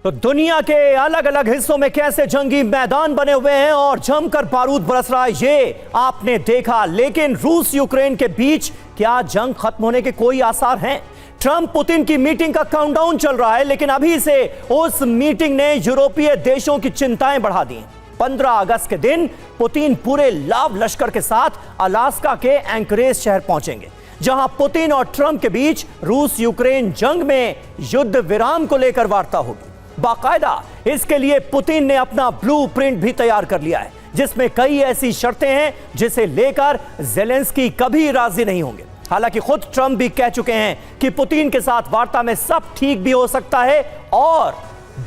तो दुनिया के अलग अलग हिस्सों में कैसे जंगी मैदान बने हुए हैं और जमकर बारूद बरस रहा है, ये आपने देखा। लेकिन रूस यूक्रेन के बीच क्या जंग खत्म होने के कोई आसार हैं? ट्रंप पुतिन की मीटिंग का काउंटडाउन चल रहा है, लेकिन अभी से उस मीटिंग ने यूरोपीय देशों की चिंताएं बढ़ा दी। 15 अगस्त के दिन पुतिन पूरे लाव लश्कर के साथ अलास्का के एंकरेज शहर पहुंचेंगे, जहां पुतिन और ट्रंप के बीच रूस यूक्रेन जंग में युद्ध विराम को लेकर वार्ता होगी। बाकायदा इसके लिए पुतिन ने अपना ब्लूप्रिंट भी तैयार कर लिया है, जिसमें कई ऐसी शर्तें हैं जिसे लेकर ज़ेलेंस्की कभी राजी नहीं होंगे। हालांकि खुद ट्रंप भी कह चुके हैं कि पुतिन के साथ वार्ता में सब ठीक भी हो सकता है और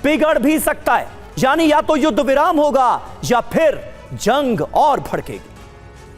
बिगड़ भी सकता है, यानी या तो युद्ध विराम होगा या फिर जंग और भड़केगी।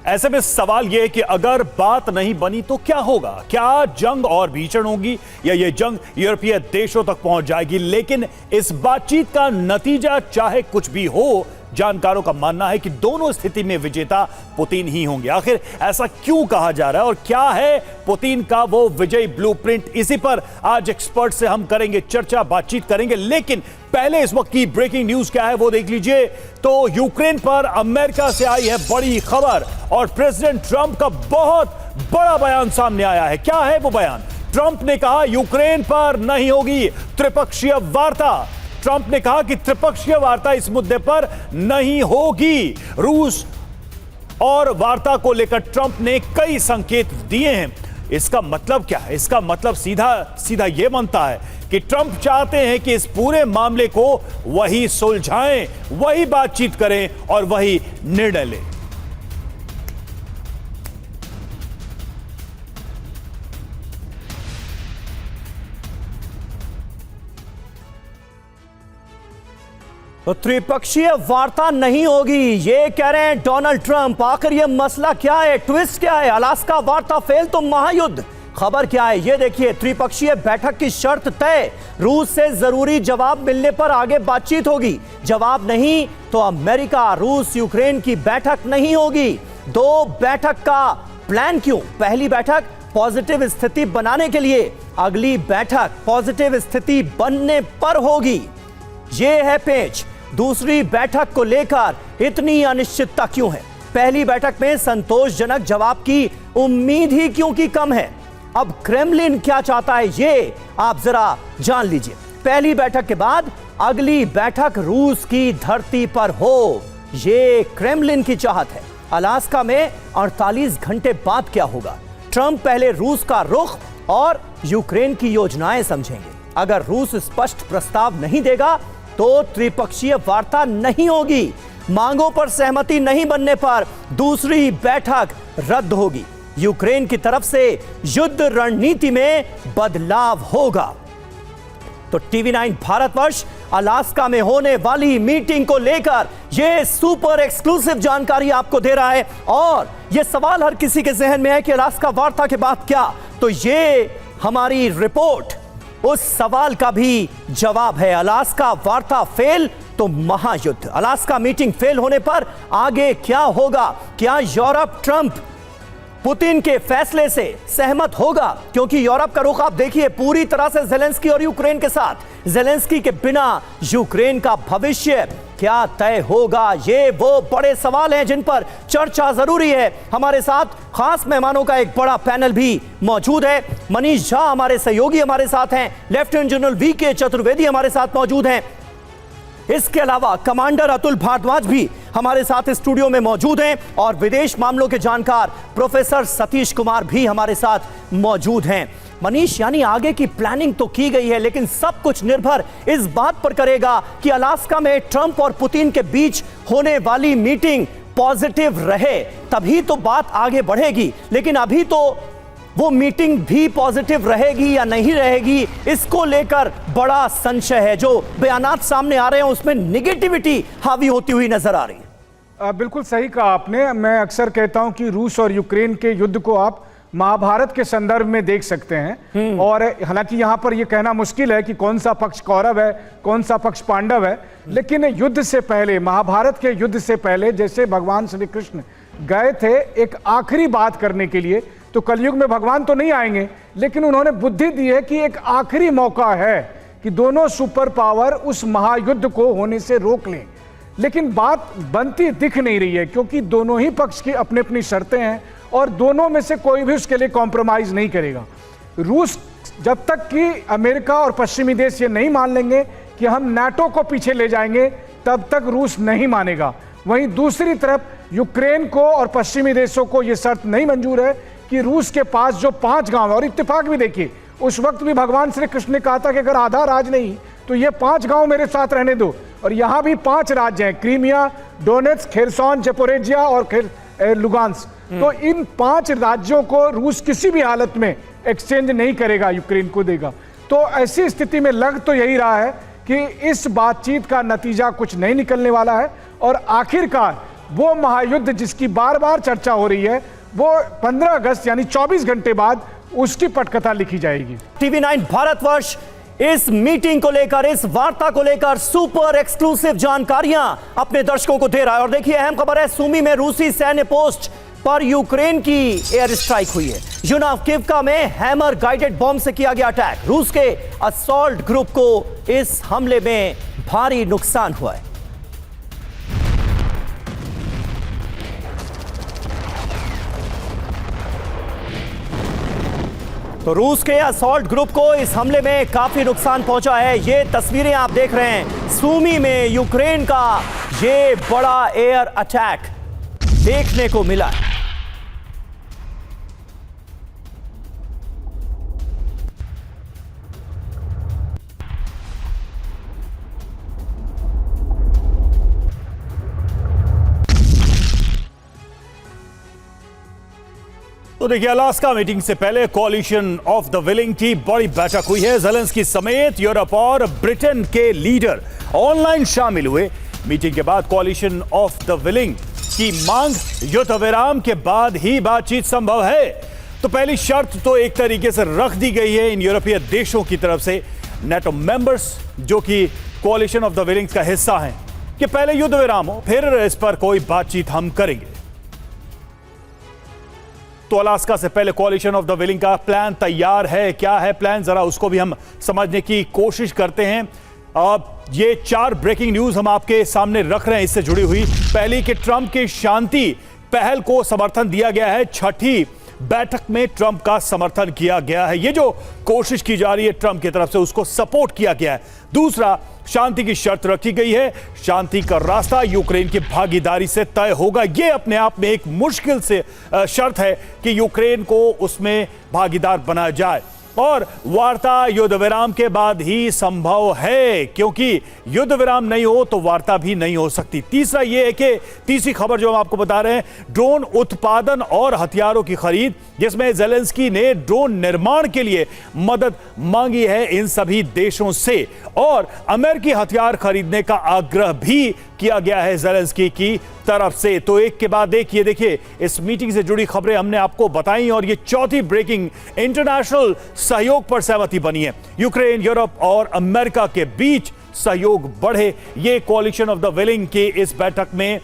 ऐसे में सवाल यह है कि अगर बात नहीं बनी तो क्या होगा? क्या जंग और भीषण होगी या यह जंग यूरोपीय देशों तक पहुंच जाएगी? लेकिन इस बातचीत का नतीजा चाहे कुछ भी हो, जानकारों का मानना है कि दोनों स्थिति में विजेता पुतिन ही होंगे। आखिर ऐसा क्यों कहा जा रहा है और क्या है पुतिन का वो विजयी ब्लूप्रिंट? इसी पर आज एक्सपर्ट से हम करेंगे चर्चा, बातचीत करेंगे। लेकिन पहले इस वक्त की ब्रेकिंग न्यूज क्या है वो देख लीजिए। तो यूक्रेन पर अमेरिका से आई है बड़ी खबर और प्रेसिडेंट ट्रंप का बहुत बड़ा बयान सामने आया है। क्या है वो बयान? ट्रंप ने कहा यूक्रेन पर नहीं होगी त्रिपक्षीय वार्ता। ट्रंप ने कहा कि त्रिपक्षीय वार्ता इस मुद्दे पर नहीं होगी। रूस और वार्ता को लेकर ट्रंप ने कई संकेत दिए हैं। इसका मतलब क्या है? इसका मतलब सीधा सीधा यह बनता है कि ट्रंप चाहते हैं कि इस पूरे मामले को वही सुलझाएं, वही बातचीत करें और वही निर्णय लें। तो त्रिपक्षीय वार्ता नहीं होगी, ये कह रहे हैं डोनाल्ड ट्रंप। आखिर ये मसला क्या है, ट्विस्ट क्या है? अलास्का वार्ता फेल तो महायुद्ध। खबर क्या है ये देखिए। त्रिपक्षीय बैठक की शर्त तय, रूस से जरूरी जवाब मिलने पर आगे बातचीत होगी। जवाब नहीं तो अमेरिका रूस यूक्रेन की बैठक नहीं होगी। दो बैठक का प्लान क्यों? पहली बैठक पॉजिटिव स्थिति बनाने के लिए, अगली बैठक पॉजिटिव स्थिति बनने पर होगी। ये है पेच। दूसरी बैठक को लेकर इतनी अनिश्चितता क्यों है? पहली बैठक में संतोषजनक जवाब की उम्मीद ही क्यों की कम है? अब क्रेमलिन क्या चाहता है ये आप जरा जान लीजिए। पहली बैठक के बाद अगली बैठक रूस की धरती पर हो, ये क्रेमलिन की चाहत है। अलास्का में 48 घंटे बाद क्या होगा? ट्रंप पहले रूस का रुख और यूक्रेन की योजनाएं समझेंगे। अगर रूस स्पष्ट प्रस्ताव नहीं देगा तो त्रिपक्षीय वार्ता नहीं होगी। मांगों पर सहमति नहीं बनने पर दूसरी बैठक रद्द होगी। यूक्रेन की तरफ से युद्ध रणनीति में बदलाव होगा। तो टीवी 9 भारतवर्ष अलास्का में होने वाली मीटिंग को लेकर यह सुपर एक्सक्लूसिव जानकारी आपको दे रहा है। और यह सवाल हर किसी के जहन में है कि अलास्का वार्ता के बाद क्या? तो यह हमारी रिपोर्ट उस सवाल का भी जवाब है। अलास्का वार्ता फेल तो महायुद्ध। अलास्का मीटिंग फेल होने पर आगे क्या होगा? क्या यूरोप ट्रंप पुतिन के फैसले से सहमत होगा? क्योंकि यूरोप का रुख आप देखिए पूरी तरह से ज़ेलेंस्की और यूक्रेन के साथ। ज़ेलेंस्की के बिना यूक्रेन का भविष्य क्या तय होगा? ये वो बड़े सवाल हैं जिन पर चर्चा जरूरी है। हमारे साथ खास मेहमानों का एक बड़ा पैनल भी मौजूद है। मनीष झा हमारे सहयोगी हमारे साथ हैं, लेफ्टिनेंट जनरल वीके चतुर्वेदी हमारे साथ मौजूद हैं। इसके अलावा कमांडर अतुल भारद्वाज भी हमारे साथ स्टूडियो में मौजूद हैं और विदेश मामलों के जानकार प्रोफेसर सतीश कुमार भी हमारे साथ मौजूद हैं। मनीष, यानी आगे की प्लानिंग तो की गई है, लेकिन सब कुछ निर्भर इस बात पर करेगा कि अलास्का में ट्रंप और पुतिन के बीच होने वाली मीटिंग पॉजिटिव रहे, तभी तो बात आगे बढ़ेगी। लेकिन अभी तो वो मीटिंग भी पॉजिटिव रहेगी या नहीं रहेगी, इसको लेकर बड़ा संशय है। जो बयानात सामने आ रहे हैं उसमें नेगेटिविटी हावी होती हुई नजर आ रही है। बिल्कुल सही कहा आपने। मैं अक्सर कहता हूं कि रूस और यूक्रेन के युद्ध को आप महाभारत के संदर्भ में देख सकते हैं। और हालांकि यहां पर यह कहना मुश्किल है कि कौन सा पक्ष कौरव है, कौन सा पक्ष पांडव है, लेकिन युद्ध से पहले, महाभारत के युद्ध से पहले जैसे भगवान श्री कृष्ण गए थे एक आखिरी बात करने के लिए, तो कलयुग में भगवान तो नहीं आएंगे, लेकिन उन्होंने बुद्धि दी है कि एक आखिरी मौका है कि दोनों सुपर पावर उस महायुद्ध को होने से रोक लें, लेकिन बात बनती दिख नहीं रही है, क्योंकि दोनों ही पक्ष की अपनी अपनी शर्तें हैं और दोनों में से कोई भी उसके लिए कॉम्प्रोमाइज नहीं करेगा। रूस, जब तक कि अमेरिका और पश्चिमी देश ये नहीं मान लेंगे कि हम नाटो को पीछे ले जाएंगे, तब तक रूस नहीं मानेगा। वहीं दूसरी तरफ यूक्रेन को और पश्चिमी देशों को यह शर्त नहीं मंजूर है कि रूस के पास जो 5 गांव, और इत्तेफाक भी देखिए, उस वक्त भी भगवान श्री कृष्ण ने कहा था कि अगर आधा राज नहीं तो ये 5 गांव मेरे साथ रहने दो, और यहां भी 5 राज्य हैं, क्रीमिया, डोनेट्स्क, खेरसॉन, ज़पोरिज़िया और लुगांस्क। तो इन 5 राज्यों को रूस किसी भी हालत में एक्सचेंज नहीं करेगा, यूक्रेन को देगा। तो ऐसी स्थिति में लग तो यही रहा है कि इस बातचीत का नतीजा कुछ नहीं निकलने वाला है, और आखिरकार वो महायुद्ध जिसकी बार बार चर्चा हो रही है, वो 15 अगस्त यानी 24 घंटे बाद उसकी पटकथा लिखी जाएगी। टीवी 9 भारतवर्ष इस मीटिंग को लेकर, इस वार्ता को लेकर सुपर एक्सक्लूसिव जानकारियां अपने दर्शकों को दे रहा है। और देखिए, अहम खबर है, सूमी में रूसी सैन्य पोस्ट पर यूक्रेन की एयर स्ट्राइक हुई है। यूनावकिवका में हैमर गाइडेड बॉम्ब से किया गया अटैक। रूस के असॉल्ट ग्रुप को इस हमले में भारी नुकसान हुआ है। तो रूस के असॉल्ट ग्रुप को इस हमले में काफी नुकसान पहुंचा है। ये तस्वीरें आप देख रहे हैं, सूमी में यूक्रेन का ये बड़ा एयर अटैक देखने को मिला है। तो देखिए, अलास्का मीटिंग से पहले कोalition ऑफ द विलिंग की बड़ी बैठक हुई है। ज़ेलेंस्की समेत यूरोप और ब्रिटेन के लीडर ऑनलाइन शामिल हुए। मीटिंग के बाद कोalition ऑफ द विलिंग की मांग युद्ध विराम के बाद ही बातचीत संभव है। तो पहली शर्त तो एक तरीके से रख दी गई है इन यूरोपीय देशों की तरफ से, नेटो मेंबर्स जो कि कोalition ऑफ द विलिंग का हिस्सा हैं, कि पहले युद्ध विराम हो, फिर इस पर कोई बातचीत हम करेंगे। तो अलास्का से पहले कोalition ऑफ द विलिंग का प्लान तैयार है। क्या है प्लान, जरा उसको भी हम समझने की कोशिश करते हैं। ये 4 ब्रेकिंग न्यूज हम आपके सामने रख रहे हैं इससे जुड़ी हुई। पहली कि ट्रंप की शांति पहल को समर्थन दिया गया है। 6ठी बैठक में ट्रंप का समर्थन किया गया है। ये जो कोशिश की जा रही है ट्रंप की तरफ से, उसको सपोर्ट किया गया है। दूसरा, शांति की शर्त रखी गई है। शांति का रास्ता यूक्रेन की भागीदारी से तय होगा। यह अपने आप में एक मुश्किल से शर्त है कि यूक्रेन को उसमें भागीदार बनाया जाए, और वार्ता युद्ध विराम के बाद ही संभव है, क्योंकि युद्ध विराम नहीं हो तो वार्ता भी नहीं हो सकती। तीसरा यह है कि तीसरी खबर जो हम आपको बता रहे हैं, ड्रोन उत्पादन और हथियारों की खरीद, जिसमें ज़ेलेंस्की ने ड्रोन निर्माण के लिए मदद मांगी है इन सभी देशों से, और अमेरिकी हथियार खरीदने का आग्रह भी किया गया है ज़ेलेंस्की की तरफ से। तो एक के बाद एक ये देखिए, इस मीटिंग से जुड़ी खबरें हमने आपको बताई, और ये चौथी ब्रेकिंग इंटरनेशनल सहयोग पर सहमति बनी है। यूक्रेन, यूरोप और अमेरिका के बीच सहयोग बढ़े, ये कोalition ऑफ द विलिंग की इस बैठक में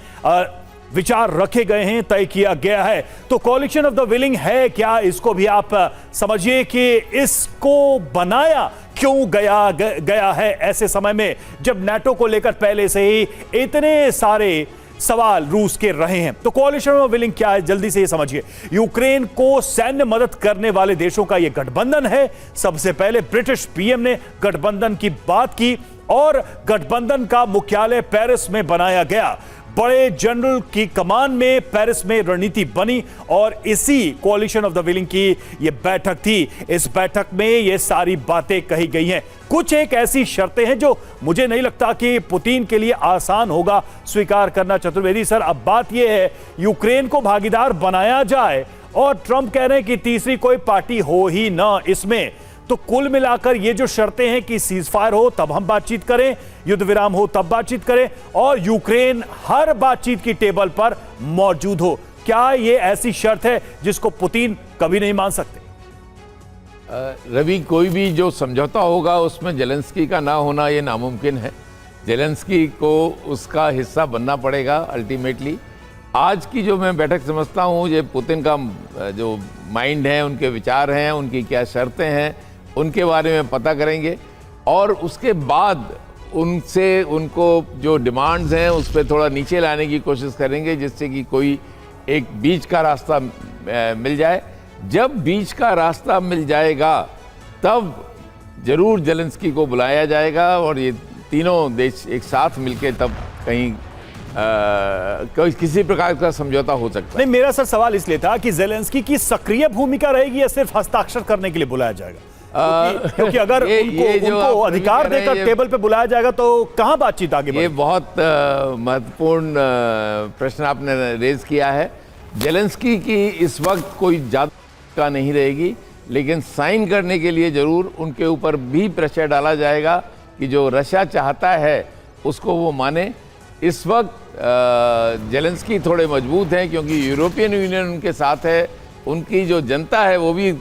विचार रखे गए हैं, तय किया गया है। तो कोalition ऑफ द विलिंग है क्या, इसको भी आप समझिए कि इसको बनाया क्यों गया है ऐसे समय में जब नाटो को लेकर पहले से ही इतने सारे सवाल रूस के रहे हैं। तो कोalition ऑफ विलिंग क्या है, जल्दी से ये समझिए। यूक्रेन को सैन्य मदद करने वाले देशों का यह गठबंधन है। सबसे पहले ब्रिटिश पीएम ने गठबंधन की बात की, और गठबंधन का मुख्यालय पेरिस में बनाया गया। बड़े जनरल की कमान में पेरिस में रणनीति बनी, और इसी कोalition ऑफ द विलिंग की यह बैठक थी। इस बैठक में ये सारी बातें कही गई हैं। कुछ एक ऐसी शर्तें हैं जो मुझे नहीं लगता कि पुतिन के लिए आसान होगा स्वीकार करना। चतुर्वेदी सर, अब बात यह है, यूक्रेन को भागीदार बनाया जाए, और ट्रंप कह रहे हैं कि तीसरी कोई पार्टी हो ही ना इसमें। तो कुल मिलाकर ये जो शर्तें हैं कि सीज फायर हो तब हम बातचीत करें, युद्ध विराम हो तब बातचीत करें, और यूक्रेन हर बातचीत की टेबल पर मौजूद हो, क्या ये ऐसी शर्त है जिसको पुतिन कभी नहीं मान सकते? रवि, कोई भी जो समझौता होगा उसमें ज़ेलेंस्की का ना होना ये नामुमकिन है। ज़ेलेंस्की को उसका हिस्सा बनना पड़ेगा अल्टीमेटली। आज की जो मैं बैठक समझता हूँ, ये पुतिन का जो माइंड है, उनके विचार हैं, उनकी क्या शर्तें हैं, उनके बारे में पता करेंगे। और उसके बाद उनसे उनको जो डिमांड्स हैं उस पर थोड़ा नीचे लाने की कोशिश करेंगे, जिससे कि कोई एक बीच का रास्ता मिल जाए। जब बीच का रास्ता मिल जाएगा तब जरूर जेलेंस्की को बुलाया जाएगा और ये तीनों देश एक साथ मिलकर तब कहीं कोई किसी प्रकार का समझौता हो सकता है। नहीं, मेरा सर सवाल इसलिए था कि जेलेंस्की की सक्रिय भूमिका रहेगी या सिर्फ हस्ताक्षर करने के लिए बुलाया जाएगा? क्योंकि अगर उनको अधिकार देकर टेबल पे बुलाया जाएगा तो कहां बातचीत आगे बढ़ेगी? ये बहुत महत्वपूर्ण प्रश्न आपने रेज किया है। जेलेंस्की की इस वक्त कोई ज्यादा नहीं रहेगी, लेकिन साइन करने के लिए जरूर उनके ऊपर भी प्रेशर डाला जाएगा कि जो रशिया चाहता है उसको वो माने। इस वक्त जेलेंस्की थोड़े मजबूत हैं क्योंकि यूरोपियन यूनियन उनके साथ है, उनकी जो जनता है वो भी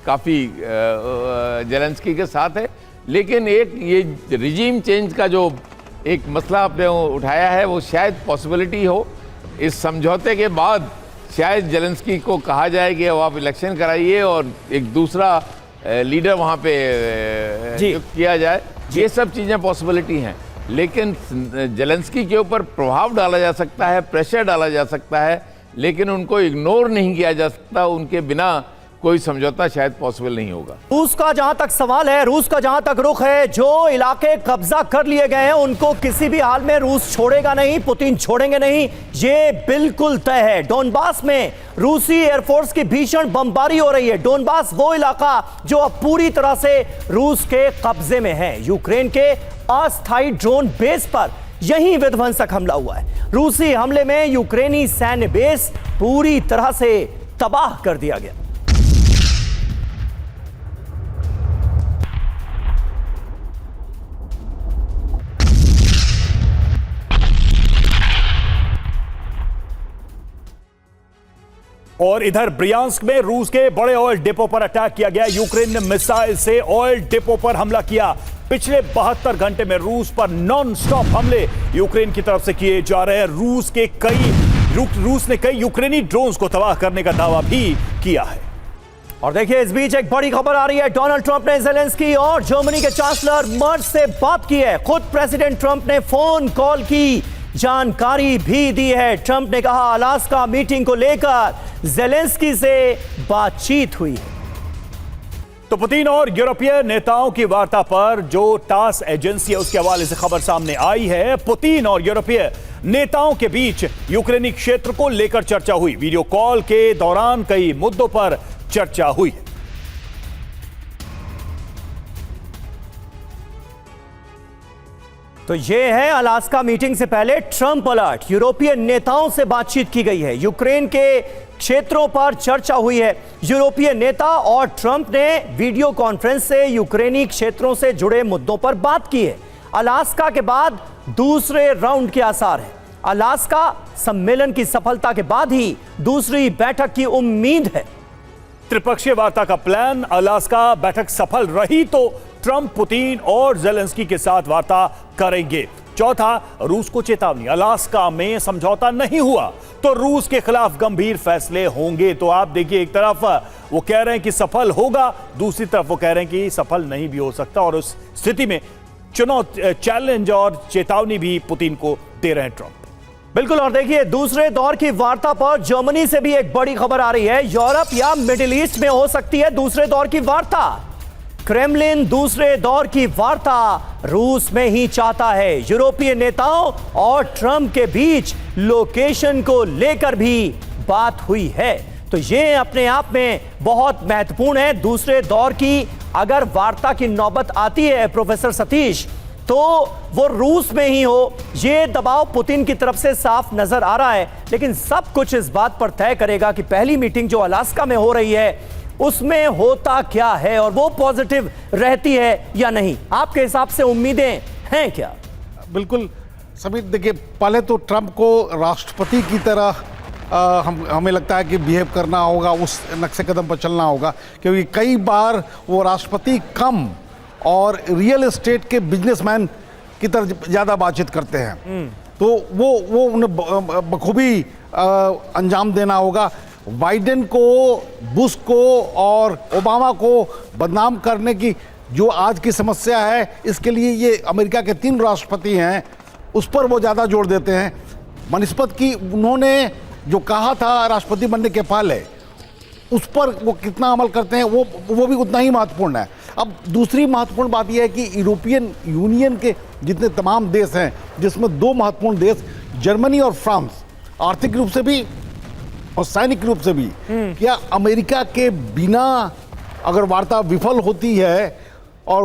काफ़ी जेलेंस्की के साथ है। लेकिन एक ये रिजीम चेंज का जो एक मसला आपने उठाया है वो शायद पॉसिबिलिटी हो। इस समझौते के बाद शायद जेलेंस्की को कहा जाए कि आप इलेक्शन कराइए और एक दूसरा लीडर वहाँ पे किया जाए। ये सब चीज़ें पॉसिबिलिटी हैं, लेकिन जेलेंस्की के ऊपर प्रभाव डाला जा सकता है, प्रेशर डाला जा सकता है, लेकिन उनको इग्नोर नहीं किया जा सकता। उनके बिना कोई समझौता शायद पॉसिबल नहीं होगा। रूस का जहां तक सवाल है, रूस का जहां तक रुख है, जो इलाके कब्जा कर लिए गए हैं उनको किसी भी हाल में रूस छोड़ेगा नहीं, पुतिन छोड़ेंगे नहीं, ये बिल्कुल तय है। डोनबास में रूसी एयरफोर्स की भीषण बमबारी हो रही है। डोनबास वो इलाका जो अब पूरी तरह से रूस के कब्जे में है। यूक्रेन के अस्थायी ड्रोन बेस पर यही विध्वंसक हमला हुआ है। रूसी हमले में यूक्रेनी सैन्य बेस पूरी तरह से तबाह कर दिया गया। और इधर ब्रियांस्क में रूस के बड़े ऑयल डिपो पर अटैक किया गया। यूक्रेन ने मिसाइल से ऑयल डिपो पर हमला किया। पिछले 72 घंटे में रूस पर नॉन स्टॉप हमले यूक्रेन की तरफ से किए जा रहे हैं। रूस ने कई यूक्रेनी ड्रोन्स को तबाह करने का दावा भी किया है। और देखिए, इस बीच एक बड़ी खबर आ रही है। डोनाल्ड ट्रंप ने जेलेंस्की और जर्मनी के चांसलर मर्ज से बात की है। खुद प्रेसिडेंट ट्रंप ने फोन कॉल की जानकारी भी दी है। ट्रंप ने कहा अलास्का मीटिंग को लेकर जेलेंस्की से बातचीत हुई है। तो पुतिन और यूरोपीय नेताओं की वार्ता पर जो टास एजेंसी है उसके हवाले से खबर सामने आई है। पुतिन और यूरोपीय नेताओं के बीच यूक्रेनी क्षेत्र को लेकर चर्चा हुई। वीडियो कॉल के दौरान कई मुद्दों पर चर्चा हुई है। तो ये है अलास्का मीटिंग से पहले ट्रंप अलर्ट। यूरोपीय नेताओं से बातचीत की गई है, यूक्रेन के क्षेत्रों पर चर्चा हुई है। यूरोपीय नेता और ट्रंप ने वीडियो कॉन्फ्रेंस से यूक्रेनी क्षेत्रों से जुड़े मुद्दों पर बात की है। अलास्का के बाद दूसरे राउंड के आसार हैं। अलास्का सम्मेलन की सफलता के बाद ही दूसरी बैठक की उम्मीद है। त्रिपक्षीय वार्ता का प्लान, अलास्का बैठक सफल रही तो ट्रंप, पुतिन और जेलेंस्की के साथ वार्ता करेंगे। चौथा, रूस को चेतावनी, अलास्का में समझौता नहीं हुआ तो रूस के खिलाफ गंभीर फैसले होंगे। तो आप देखिए, एक तरफ वो कह रहे हैं कि सफल होगा, दूसरी तरफ वो कह रहे हैं कि सफल नहीं भी हो सकता। और उस स्थिति में चैलेंज और चेतावनी भी पुतिन को दे रहे हैं ट्रंप। बिल्कुल। और देखिए, दूसरे दौर की वार्ता पर जर्मनी से भी एक बड़ी खबर आ रही है। यूरोप या मिडिल ईस्ट में हो सकती है दूसरे दौर की वार्ता। क्रेमलिन दूसरे दौर की वार्ता रूस में ही चाहता है। यूरोपीय नेताओं और ट्रंप के बीच लोकेशन को लेकर भी बात हुई है। तो ये अपने आप में बहुत महत्वपूर्ण है। दूसरे दौर की अगर वार्ता की नौबत आती है प्रोफेसर सतीश, तो वो रूस में ही हो, ये दबाव पुतिन की तरफ से साफ नजर आ रहा है। लेकिन सब कुछ इस बात पर तय करेगा कि पहली मीटिंग जो अलास्का में हो रही है उसमें होता क्या है और वो पॉजिटिव रहती है या नहीं। आपके हिसाब से उम्मीदें हैं क्या? बिल्कुल समीर, देखिए, पहले तो ट्रंप को राष्ट्रपति की तरह हमें लगता है कि बिहेव करना होगा, उस नक्शे कदम पर चलना होगा, क्योंकि कई बार वो राष्ट्रपति कम और रियल एस्टेट के बिजनेसमैन की तरह ज़्यादा बातचीत करते हैं। तो वो उन्हें बखूबी अंजाम देना होगा। बाइडेन को, बुश को और ओबामा को बदनाम करने की जो आज की समस्या है इसके लिए ये अमेरिका के 3 राष्ट्रपति हैं, उस पर वो ज़्यादा जोर देते हैं बनिस्बत की उन्होंने जो कहा था राष्ट्रपति बनने के पहले, उस पर वो कितना अमल करते हैं वो भी उतना ही महत्वपूर्ण है। अब दूसरी महत्वपूर्ण बात यह है कि यूरोपियन यूनियन के जितने तमाम देश हैं, जिसमें 2 महत्वपूर्ण देश जर्मनी और फ्रांस, आर्थिक रूप से भी और सैनिक रूप से भी, क्या अमेरिका के बिना अगर वार्ता विफल होती है और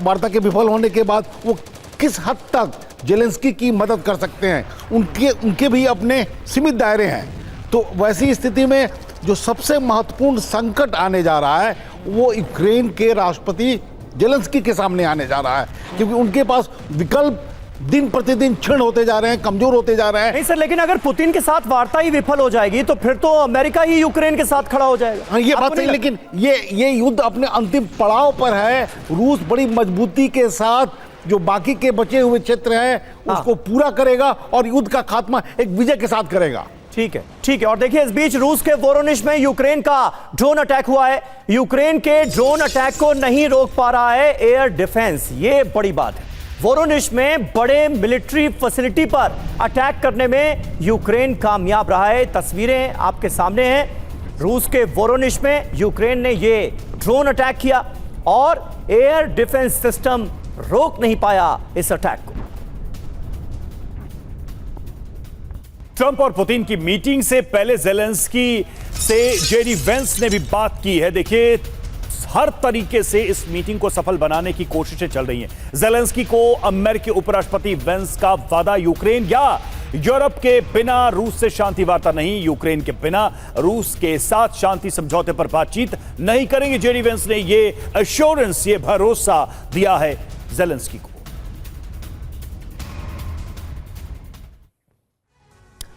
वार्ता के विफल होने के बाद वो किस हद तक जेलेंस्की की मदद कर सकते हैं, उनके भी अपने सीमित दायरे हैं। तो वैसी स्थिति में जो सबसे महत्वपूर्ण संकट आने जा रहा है वो यूक्रेन के राष्ट्रपति जेलेंस्की के सामने आने जा रहा है, क्योंकि उनके पास विकल्प दिन प्रतिदिन क्षीण होते जा रहे हैं, कमजोर होते जा रहे हैं। नहीं सर, लेकिन अगर पुतिन के साथ वार्ता ही विफल हो जाएगी तो फिर तो अमेरिका ही यूक्रेन के साथ खड़ा हो जाएगा। हाँ, ये बात सही, लेकिन ये युद्ध अपने अंतिम पड़ाव पर है। रूस बड़ी मजबूती के साथ जो बाकी के बचे हुए क्षेत्र हैं उसको पूरा करेगा और युद्ध का खात्मा एक विजय के साथ करेगा। ठीक है। और देखिए, इस बीच रूस के वोरोनिश में यूक्रेन का ड्रोन अटैक हुआ है। यूक्रेन के ड्रोन अटैक को नहीं रोक पा रहा है एयर डिफेंस, ये बड़ी बात है। वोरोनिश में बड़े मिलिट्री फैसिलिटी पर अटैक करने में यूक्रेन कामयाब रहा है। तस्वीरें आपके सामने हैं। रूस के वोरोनिश में यूक्रेन ने ये ड्रोन अटैक किया और एयर डिफेंस सिस्टम रोक नहीं पाया इस अटैक को। ट्रंप और पुतिन की मीटिंग से पहले जेलेंस्की से जेडी वेंस ने भी बात की है। देखिए, हर तरीके से इस मीटिंग को सफल बनाने की कोशिशें चल रही हैं। जेलेंस्की को अमेरिकी उपराष्ट्रपति वेंस का वादा यूक्रेन या यूरोप के बिना रूस से शांति वार्ता नहीं, यूक्रेन के बिना रूस के साथ शांति समझौते पर बातचीत नहीं करेंगे। जेडी वेंस ने ये एश्योरेंस, ये भरोसा दिया है जेलेंस्की को।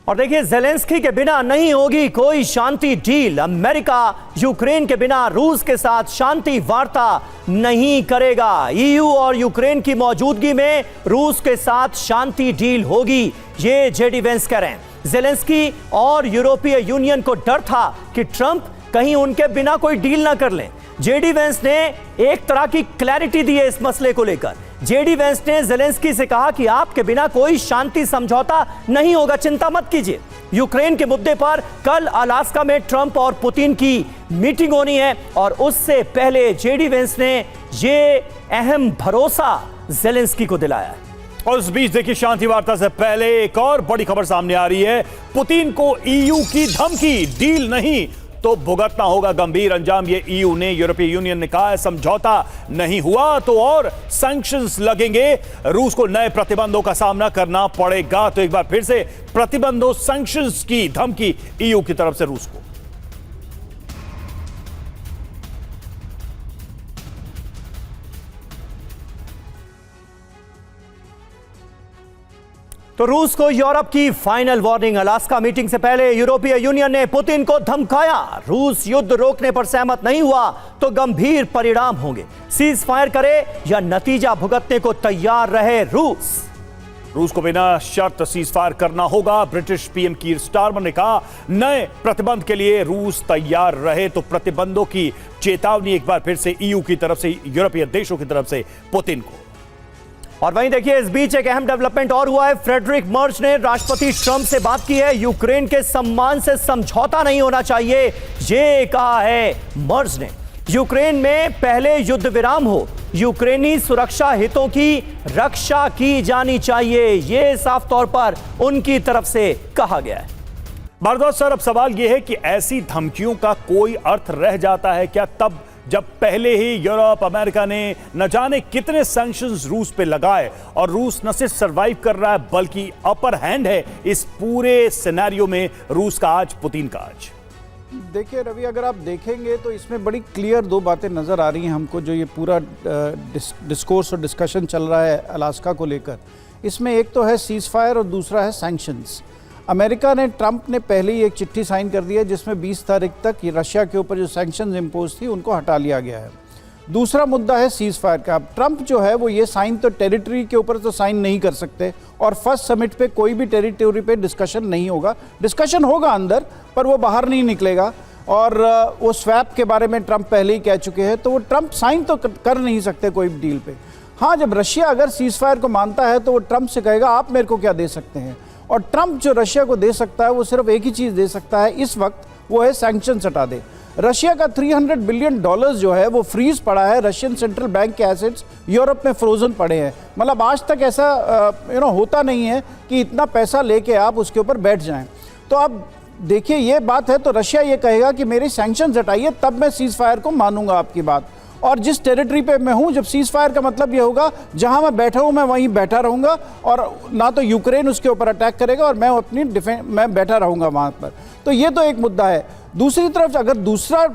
और देखिए, जेलेंस्की के बिना नहीं होगी कोई शांति डील। अमेरिका यूक्रेन के बिना रूस के साथ शांति वार्ता नहीं करेगा। ईयू और यूक्रेन की मौजूदगी में रूस के साथ शांति डील होगी, ये जेडी वेंस कह रहे हैं। जेलेंस्की और यूरोपीय यूनियन को डर था कि ट्रंप कहीं उनके बिना कोई डील ना कर लें। जेडी वेंस ने एक तरह की क्लैरिटी दी है इस मसले को लेकर। जेडी वेंस ने जेलेंस्की से कहा कि आपके बिना कोई शांति समझौता नहीं होगा, चिंता मत कीजिए। यूक्रेन के मुद्दे पर कल अलास्का में ट्रंप और पुतिन की मीटिंग होनी है और उससे पहले जेडी वेंस ने ये अहम भरोसा जेलेंस्की को दिलाया है। और इस बीच देखिए, शांति वार्ता से पहले एक और बड़ी खबर सामने आ रही है। पुतिन को ईयू की धमकी, डील नहीं तो भुगतना होगा गंभीर अंजाम। ये ईयू ने, यूरोपीय यूनियन ने कहा है समझौता नहीं हुआ तो और सैंक्शंस लगेंगे, रूस को नए प्रतिबंधों का सामना करना पड़ेगा। तो एक बार फिर से प्रतिबंधों, सैंक्शंस की धमकी ईयू की तरफ से रूस को। तो रूस को यूरोप की फाइनल वार्निंग। अलास्का मीटिंग से पहले यूरोपीय यूनियन ने पुतिन को धमकाया, रूस युद्ध रोकने पर सहमत नहीं हुआ तो गंभीर परिणाम होंगे। सीज फायर करे या नतीजा भुगतने को तैयार रहे रूस को बिना शर्त सीज फायर करना होगा। ब्रिटिश पीएम कीर स्टारमर ने कहा नए प्रतिबंध के लिए रूस तैयार रहे। तो प्रतिबंधों की चेतावनी एक बार फिर से ईयू की तरफ से, यूरोपीय देशों की तरफ से पुतिन को। और वहीं देखिए, इस बीच एक अहम डेवलपमेंट और हुआ है। फ्रेडरिक मर्ज ने राष्ट्रपति ट्रंप से बात की है। यूक्रेन के सम्मान से समझौता नहीं होना चाहिए, ये कहा है मर्ज ने। यूक्रेन में पहले युद्ध विराम हो, यूक्रेनी सुरक्षा हितों की रक्षा की जानी चाहिए, ये साफ तौर पर उनकी तरफ से कहा गया है। भारद्वाज सर, अब सवाल यह है कि ऐसी धमकियों का कोई अर्थ रह जाता है क्या तब जब पहले ही यूरोप, अमेरिका ने न जाने कितने सैंक्शंस रूस पे लगाए और रूस न सिर्फ सरवाइव कर रहा है बल्कि अपर हैंड है इस पूरे सिनेरियो में रूस का आज, पुतिन का आज। देखिए रवि, अगर आप देखेंगे तो इसमें बड़ी क्लियर 2 बातें नज़र आ रही हैं हमको। जो ये पूरा डिस्कोर्स और डिस्कशन चल रहा है अलास्का को लेकर, इसमें एक तो है सीज फायर और दूसरा है सैंक्शंस। अमेरिका ने, ट्रंप ने पहले ही एक चिट्ठी साइन कर दी है जिसमें 20 तारीख तक रशिया के ऊपर जो सैंक्शंस इम्पोज थी उनको हटा लिया गया है। दूसरा मुद्दा है सीज फायर का। ट्रंप जो है वो ये साइन तो टेरिटरी के ऊपर तो साइन नहीं कर सकते और फर्स्ट समिट पे कोई भी टेरिटरी पे डिस्कशन नहीं होगा। डिस्कशन होगा अंदर पर वो बाहर नहीं निकलेगा। और वो स्वैप के बारे में ट्रंप पहले ही कह चुके हैं, तो वो ट्रंप साइन तो कर नहीं सकते कोई डील पे। हाँ, जब रशिया अगर सीज फायर को मानता है तो वो ट्रंप से कहेगा आप मेरे को क्या दे सकते हैं, और ट्रंप जो रशिया को दे सकता है वो सिर्फ एक ही चीज़ दे सकता है इस वक्त, वो है सैंक्शन हटा दे। रशिया का $300 बिलियन जो है वो फ्रीज पड़ा है, रशियन सेंट्रल बैंक के एसेट्स यूरोप में फ्रोजन पड़े हैं। मतलब आज तक ऐसा होता नहीं है कि इतना पैसा लेके आप उसके ऊपर बैठ जाएं। तो अब देखिए ये बात है, तो रशिया ये कहेगा कि मेरे सैंक्शंस हटाइए तब मैं सीज फायर को मानूंगा आपकी बात। और जिस टेरिटरी पे मैं हूं, जब सीज फायर का मतलब ये होगा जहां मैं बैठा हूं मैं वहीं बैठा रहूंगा, और ना तो यूक्रेन उसके ऊपर अटैक करेगा और मैं बैठा रहूंगा वहां पर। तो ये तो एक मुद्दा है। दूसरी तरफ अगर दूसरा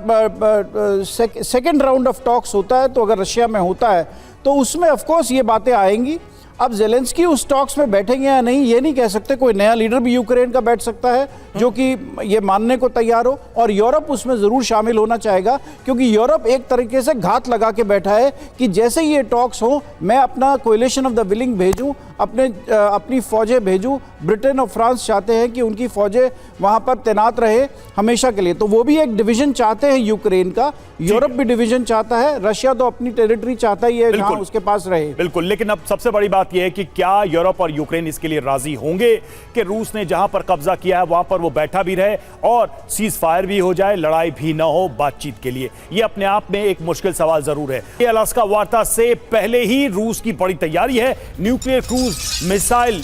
सेकेंड राउंड ऑफ टॉक्स होता है, तो अगर रशिया में होता है तो उसमें ऑफकोर्स ये बातें आएंगी। अब जेलेंस्की उस टॉक्स में बैठेंगे या नहीं ये नहीं कह सकते, कोई नया लीडर भी यूक्रेन का बैठ सकता है जो कि ये मानने को तैयार हो, और यूरोप उसमें ज़रूर शामिल होना चाहेगा, क्योंकि यूरोप एक तरीके से घात लगा के बैठा है कि जैसे ही ये टॉक्स हो मैं अपना कोएलिशन ऑफ द विलिंग भेजूं, अपनी फ़ौजें भेजूं। ब्रिटेन और फ्रांस चाहते हैं कि उनकी फ़ौजें वहाँ पर तैनात रहे हमेशा के लिए, तो वो भी एक डिवीज़न चाहते हैं यूक्रेन का। यूरोप भी डिवीज़न चाहता है, रशिया तो अपनी टेरिटरी चाहता ही है जहाँ उसके पास रहे। बिल्कुल, लेकिन अब सबसे बड़ी बात यह है कि क्या यूरोप और यूक्रेन इसके लिए राजी होंगे कि रूस ने जहां पर कब्जा किया है वहां पर वो बैठा भी रहे और सीज फायर भी हो जाए, लड़ाई भी ना हो बातचीत के लिए। यह अपने आप में एक मुश्किल सवाल जरूर है। ये अलास्का वार्ता से पहले ही रूस की बड़ी तैयारी है। न्यूक्लियर क्रूज मिसाइल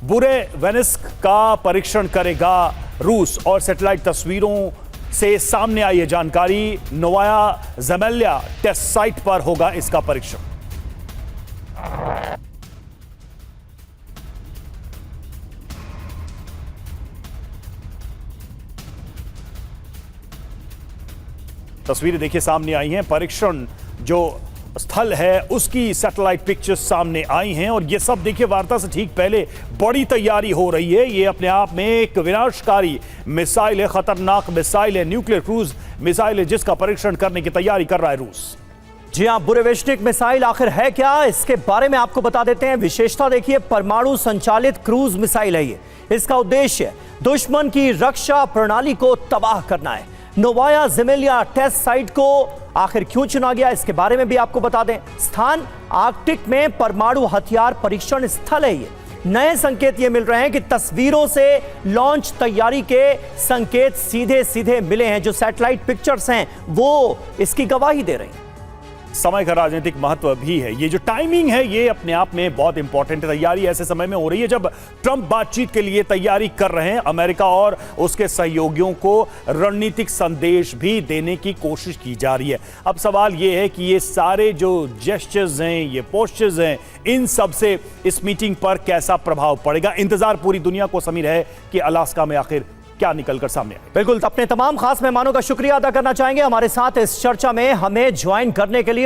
बुरेवेनिस्क का परीक्षण करेगा रूस, और सैटेलाइट तस्वीरों से सामने आई है जानकारी। नोवाया ज़ेमेल्या टेस्ट साइट पर होगा इसका परीक्षण। तस्वीरें देखिए सामने आई हैं। परीक्षण जो स्थल है उसकी सैटेलाइट पिक्चर्स सामने आई हैं, और ये सब देखिए वार्ता से ठीक पहले बड़ी तैयारी हो रही है। ये अपने आप में एक विनाशकारी मिसाइल है, खतरनाक मिसाइल है, न्यूक्लियर क्रूज मिसाइल है जिसका परीक्षण करने की तैयारी कर रहा है रूस। जी हां, बुरेवेनिस्क मिसाइल आखिर है क्या, इसके बारे में आपको बता देते हैं। विशेषता देखिए, परमाणु संचालित क्रूज मिसाइल है ये। इसका उद्देश्य दुश्मन की रक्षा प्रणाली को तबाह करना है। नोवाया ज़ेमेल्या टेस्ट साइट को आखिर क्यों चुना गया, इसके बारे में भी आपको बता दें। स्थान आर्कटिक में परमाणु हथियार परीक्षण स्थल है ये। नए संकेत ये मिल रहे हैं कि तस्वीरों से लॉन्च तैयारी के संकेत सीधे सीधे मिले हैं। जो सैटेलाइट पिक्चर्स हैं वो इसकी गवाही दे रही हैं। समय का राजनीतिक महत्व भी है। ये जो टाइमिंग है ये अपने आप में बहुत इंपॉर्टेंट है। तैयारी ऐसे समय में हो रही है जब ट्रंप बातचीत के लिए तैयारी कर रहे हैं। अमेरिका और उसके सहयोगियों को रणनीतिक संदेश भी देने की कोशिश की जा रही है। अब सवाल ये है कि ये सारे जो जेस्चर्स हैं, ये पोस्चर्स हैं, इन सब से इस मीटिंग पर कैसा प्रभाव पड़ेगा। इंतजार पूरी दुनिया को समीर है कि अलास्का में आखिर क्या निकलकर सामने आए। बिल्कुल, अपने तमाम खास मेहमानों का शुक्रिया अदा करना चाहेंगे हमारे साथ इस चर्चा में हमें ज्वाइन करने के लिए।